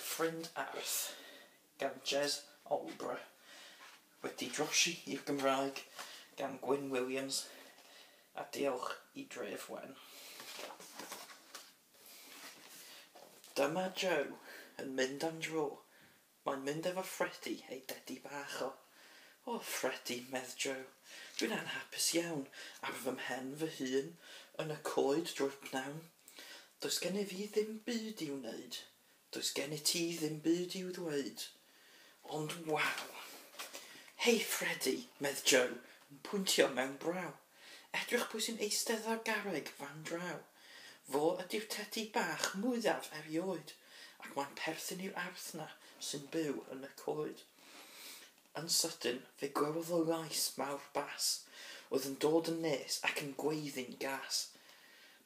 Ffrind Arth gan Jez Olbra, wedi drosi i'r Gymraeg gan Gwyn Williams, a diolch I Dref Wen. Dyma Joe yn mynd am dro. Mae'n mynd efo Freddie ei dedi bach o. O, Freddie, medd Joe, dwi'n anhapus iawn ar fy mhen fy hun yn y coed drwy'r pnawn. Does gen I fi ddim byd i'w wneud. Does gen I ti ddim byd i'w ddweud. Ond waw. Hei, Freddie, medd Joe, yn pwyntio mewn braw. Edrych pwy sy'n eistedd ar garreg fan draw. Fo ydy'r tedi bach mwyaf erioed, ac mae'n perthyn i'r arth na sy'n byw yn y coed. Yn sydyn, fe gwerodd o lais mawr bas, oedd yn dod yn nes ac yn gweiddi'n gas.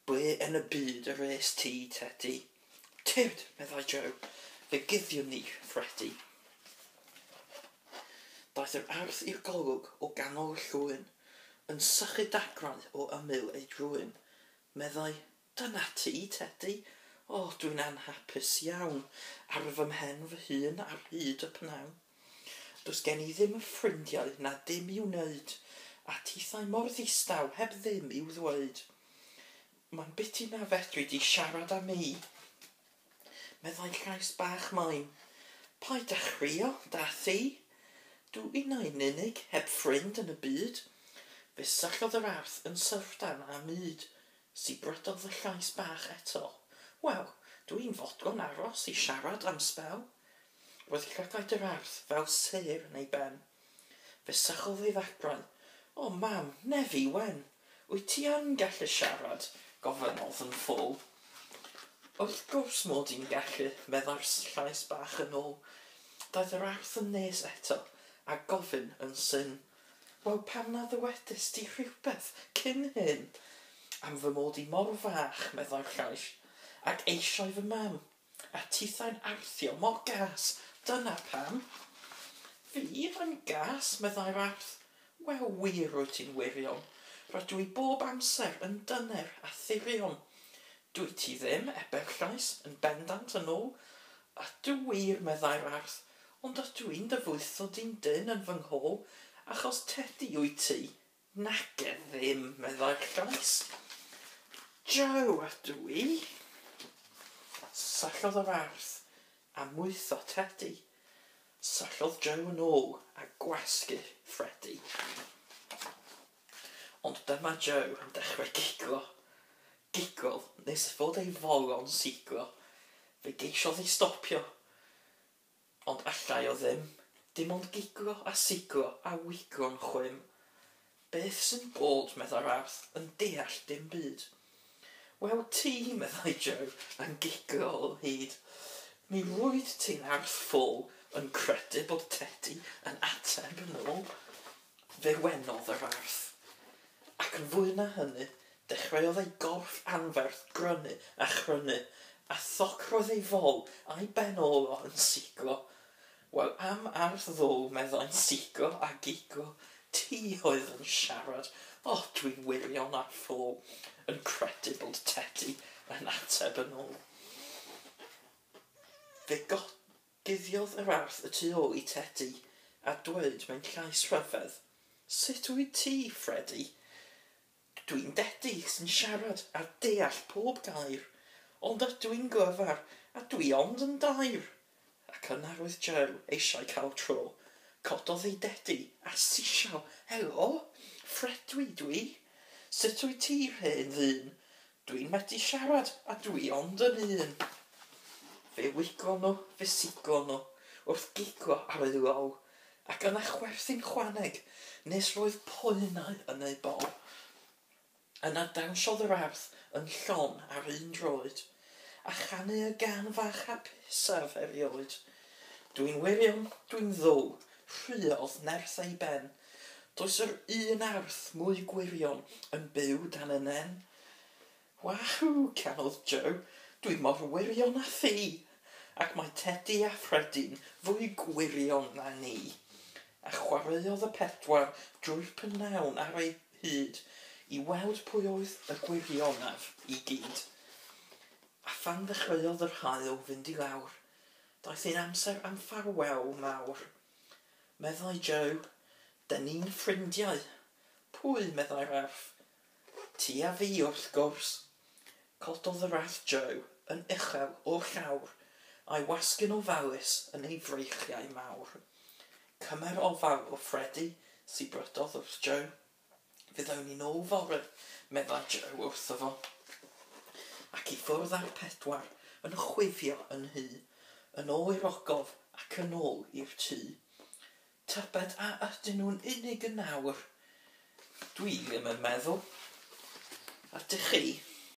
Ble yn y byd yr es ti, tedi? Tyrd, meddai Joe, fe guddion ni, Freddie. Daeth yr arth i'r golwg o ganol y llwyn, yn sychu dacrau o ymyl ei drwyn. Meddai, dyna ti, tedi? O, dwi'n anhapus iawn ar fy mhen fy hun ar hyd y pnawn. Does gen I ddim y ffrindiau na dim i'w wneud, a tithau mor ddistaw heb ddim i'w ddweud. Mae'n biti na fedri di siarad am mi. Meddai llais bach main. Pa dechreuo, da thi? Dwi'n ein unig heb ffrind yn y byd. Fe syllodd yr arth yn syrfdan a myd. Si brydodd y llais bach eto. Wel, dwi'n fodlon aros I siarad am spel. Roedd llygaid yr arth fel sêr yn ei ben. Fe sychodd ei ddacrau. O, mam, nefi wen. Wyt ti yn gallu siarad? Gofynodd yn ffôl. Wrth gwrs mod i'n gallu, meddai'r llais bach yn ôl. Daeth yr arth yn nes eto, a gofyn yn syn. Wel, pam na ddywedus di rhywbeth cyn hyn? Am fy mod I mor fach, meddai'r llais, ac eisiau fy mam, a tithau'n arthio mor gas, dyna pam. Fi yn gas, meddai'r arth. Wel, wir wyt ti'n wirion. Rydw I bob amser yn dyner a thirion. Dwi ti ddim, eberllais, yn bendant yn ôl. Ydw wir, meddai'r arth, ond ydw i'n dyfwytho di'n dyn yn fy nghôl, achos tedi wyt ti. Nac e ddim, meddai'r llais. Joe ydw I. Syllodd yr arth a mwyddo tedi. Syllodd Joe yn ôl a gwasgu Freddie. Ond dyma Joe yn dechrau giglo. Gigl nes fod ei folon siglo. Fe geisiodd ei stopio. Ond allai o ddim. Dim ond giglo a siglo a wiglo'n chwym. Beth sy'n bod, meddai'r arth, yn deall dim byd. Wel ti, meddai Joe, yn giglo o hyd. Mi roedd ti'n arth ffôl yn credu bod tedi yn ateb yn ôl. Fe wenodd yr arth. Ac yn fwy na hynny, dechreuodd ei gorff anferth grynu a chrynu, a thoc roedd ei fol a'i ben ôl o yn siglo. Wel, am arth ddôl meddai'n siglo a giglo, ti oedd yn siarad. O, dwi'n wirion ar ffôl, yn credu bod tedi yn ateb yn ôl. Fe guddiodd yr arth y tu ôl I tedi, a dweud mewn llais rhyfedd. Sut wyt ti, Freddie? Dwi'n dedi sy'n siarad a deall pob gair, ond ydw i'n glyfar a dwi ond yn dair. Ac yna roedd Joe eisiau cael tro. Cododd ei dedi a sisiaw. Helo, Fredwi dwi. Sut wyt ti, hen ddyn? Dwi'n medru siarad a dwi ond yn un. Fe wiglo nhw, fe siglo nhw, wrth giglo ar ei lol, ac yna chwerthu'n chwaneg, nes roedd poenau yn ei bol. Yna dawnsiodd yr arth yn llon ar un droed, a chanu y gan fach hapusaf erioed. Dwi'n wirion, dwi'n ddwl, rhuodd nerth ei ben. Does yr un arth mwy gwirion yn byw dan y nen. Wahw, canodd Joe, dwi mor wirion a thi, ac mae Tedi a Freddie'n fwy gwirion na ni. A chwaraeodd y pedwar drwy'r pnawn ar ei hyd, I weld pwy oedd y gwirionaf I gyd. A phan ddechreuodd yr haul fynd I lawr, Daeth hi'n amser am ffarwel mawr. Meddai Joe, dyn ni'n ffrindiau. Pwy, meddai Ralph? Ti a fi wrth gwrs. Cododd y rath Joe yn uchel o'r llawr a'i wasgu'n ofalus yn ei freichiau mawr. Cymer ofal o Freddy sy'n brydodd wrth Joe. Fyddawn ni nôl fore, meddai Joe wrtho fo. Ac i ffwrdd ar pedwar yn chwifio yn hy, yn ôl i'r ogof ac yn ôl i'r tŷ. Tybed a ydyn nhw'n unig yn nawr? Dwi ddim yn meddwl. A dych chi?